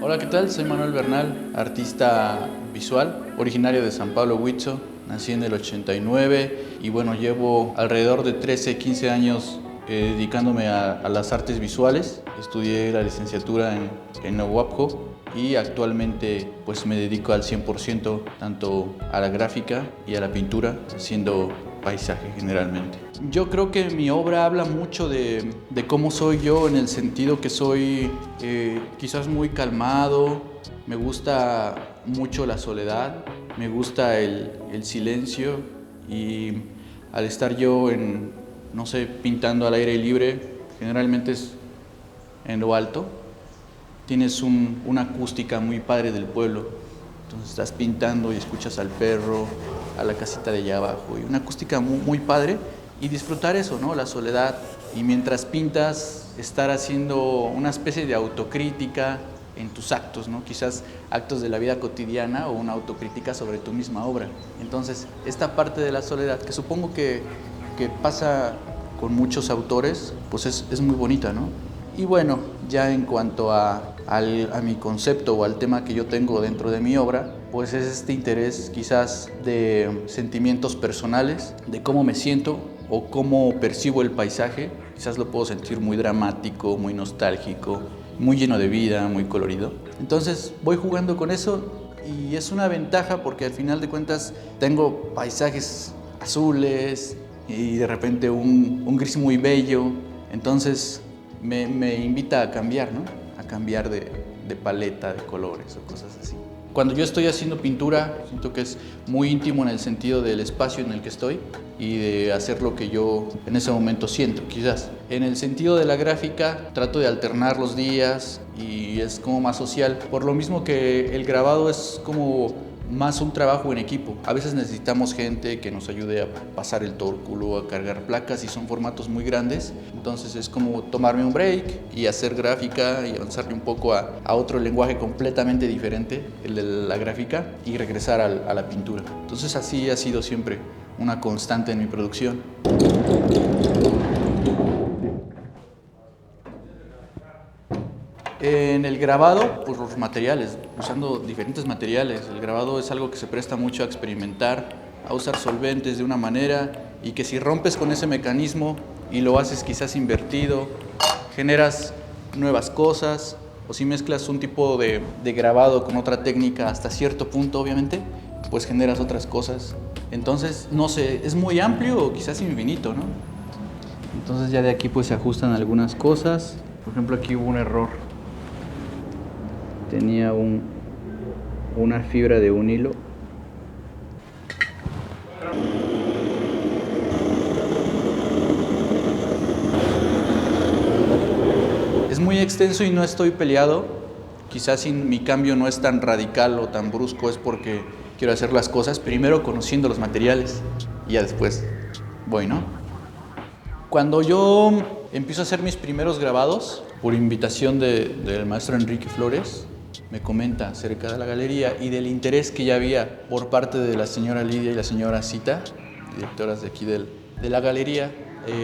Hola, ¿qué tal? Soy Manuel Bernal, artista visual, originario de San Pablo, Huicho. Nací en el 89 y bueno, llevo alrededor de 13, 15 años dedicándome a las artes visuales. Estudié la licenciatura en la UAPJO y actualmente pues me dedico al 100% tanto a la gráfica y a la pintura, haciendo paisaje generalmente. Yo creo que mi obra habla mucho de cómo soy yo, en el sentido que soy quizás muy calmado, me gusta mucho la soledad, me gusta el silencio, y al estar yo no sé, pintando al aire libre, generalmente es en lo alto, tienes una acústica muy padre del pueblo. Entonces estás pintando y escuchas al perro, a la casita de allá abajo, y una acústica muy padre, y disfrutar eso, ¿no? La soledad. Y mientras pintas, estar haciendo una especie de autocrítica en tus actos, ¿no? Quizás actos de la vida cotidiana o una autocrítica sobre tu misma obra. Entonces, esta parte de la soledad, que supongo que pasa con muchos autores, pues es muy bonita, ¿no? Y bueno, ya en cuanto a mi concepto o al tema que yo tengo dentro de mi obra, pues es este interés quizás de sentimientos personales, de cómo me siento o cómo percibo el paisaje. Quizás lo puedo sentir muy dramático, muy nostálgico, muy lleno de vida, muy colorido. Entonces voy jugando con eso, y es una ventaja porque al final de cuentas tengo paisajes azules y de repente un gris muy bello. Entonces me invita a cambiar, ¿no? A cambiar de paleta, de colores o cosas así. Cuando yo estoy haciendo pintura, siento que es muy íntimo en el sentido del espacio en el que estoy y de hacer lo que yo en ese momento siento, quizás. En el sentido de la gráfica, trato de alternar los días y es como más social. Por lo mismo que el grabado es como más un trabajo en equipo. A veces necesitamos gente que nos ayude a pasar el tórculo, a cargar placas, y son formatos muy grandes. Entonces es como tomarme un break y hacer gráfica y avanzarle un poco a otro lenguaje completamente diferente, el de la gráfica, y regresar a la pintura. Entonces así ha sido siempre una constante en mi producción. En el grabado, pues los materiales, usando diferentes materiales. El grabado es algo que se presta mucho a experimentar, a usar solventes de una manera, y que si rompes con ese mecanismo y lo haces quizás invertido, generas nuevas cosas. O si mezclas un tipo de grabado con otra técnica hasta cierto punto, obviamente, pues generas otras cosas. Entonces, no sé, es muy amplio o quizás infinito, ¿no? Entonces ya de aquí pues se ajustan algunas cosas. Por ejemplo, aquí hubo un error. Tenía una fibra de un hilo. Es muy extenso y no estoy peleado. Quizás si mi cambio no es tan radical o tan brusco, es porque quiero hacer las cosas primero conociendo los materiales y ya después voy, ¿no? Cuando yo empiezo a hacer mis primeros grabados, por invitación del maestro Enrique Flores, me comenta acerca de la galería y del interés que ya había por parte de la señora Lidia y la señora Cita, directoras de aquí de la galería,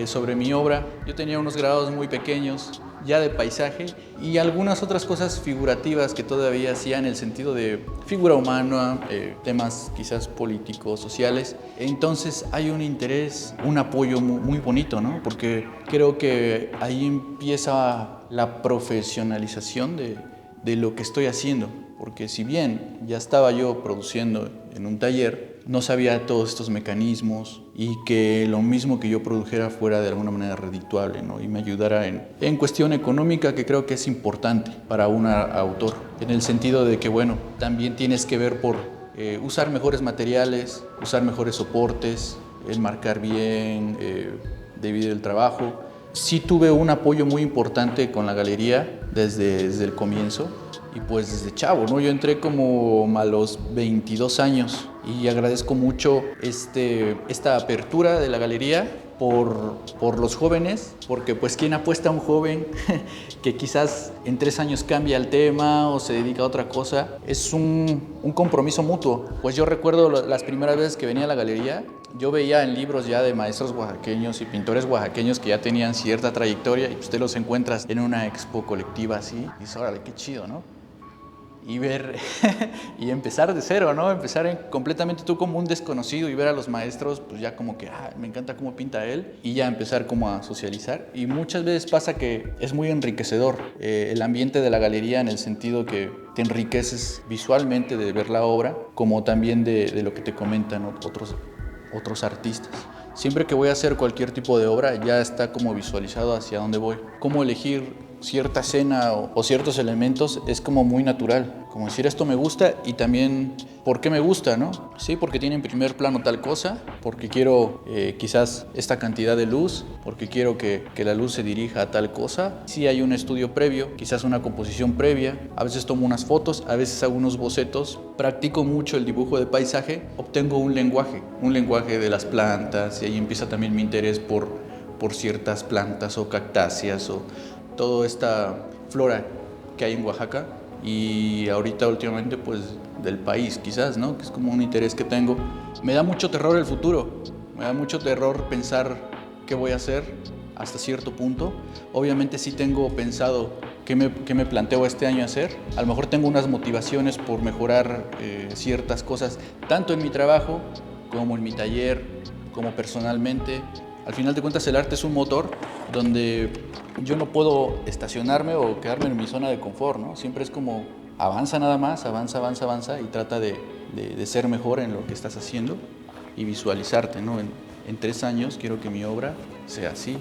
sobre mi obra. Yo tenía unos grabados muy pequeños, ya de paisaje, y algunas otras cosas figurativas que todavía hacía en el sentido de figura humana, temas quizás políticos, sociales. Entonces hay un interés, un apoyo muy bonito, ¿no? Porque creo que ahí empieza la profesionalización de lo que estoy haciendo. Porque si bien ya estaba yo produciendo en un taller, no sabía todos estos mecanismos, y que lo mismo que yo produjera fuera de alguna manera redituable, ¿no? Y me ayudara en cuestión económica, que creo que es importante para un autor, en el sentido de que, bueno, también tienes que ver por usar mejores materiales, usar mejores soportes, enmarcar bien, dividir el trabajo. Sí tuve un apoyo muy importante con la galería desde el comienzo, y pues desde chavo, ¿no? Yo entré como a los 22 años y agradezco mucho esta apertura de la galería por los jóvenes, porque pues quien apuesta a un joven que quizás en 3 años cambia el tema o se dedica a otra cosa, es un compromiso mutuo. Pues yo recuerdo las primeras veces que venía a la galería, yo veía en libros ya de maestros oaxaqueños y pintores oaxaqueños que ya tenían cierta trayectoria, y usted los encuentras en una expo colectiva así, y dices, órale, qué chido, ¿no? y ver y empezar de cero, ¿no? Empezar completamente tú como un desconocido y ver a los maestros, pues ya como que, me encanta cómo pinta él, y ya empezar como a socializar. Y muchas veces pasa que es muy enriquecedor el ambiente de la galería, en el sentido que te enriqueces visualmente de ver la obra, como también de lo que te comentan otros artistas. Siempre que voy a hacer cualquier tipo de obra, ya está como visualizado hacia dónde voy. Cómo elegir cierta escena o ciertos elementos es como muy natural. Como decir, esto me gusta, y también por qué me gusta, ¿no? Sí, porque tiene en primer plano tal cosa, porque quiero quizás esta cantidad de luz, porque quiero que la luz se dirija a tal cosa. Sí hay un estudio previo, quizás una composición previa. A veces tomo unas fotos, a veces hago unos bocetos. Practico mucho el dibujo de paisaje, obtengo un lenguaje de las plantas, y ahí empieza también mi interés por ciertas plantas o cactáceas o toda esta flora que hay en Oaxaca, y ahorita últimamente pues del país quizás, ¿no? Que es como un interés que tengo. Me da mucho terror el futuro, me da mucho terror pensar qué voy a hacer hasta cierto punto. Obviamente sí tengo pensado qué me planteo este año hacer. A lo mejor tengo unas motivaciones por mejorar ciertas cosas, tanto en mi trabajo como en mi taller, como personalmente. Al final de cuentas, el arte es un motor donde yo no puedo estacionarme o quedarme en mi zona de confort, ¿no? Siempre es como avanza nada más, avanza, y trata de ser mejor en lo que estás haciendo y visualizarte, ¿no? En 3 años quiero que mi obra sea así.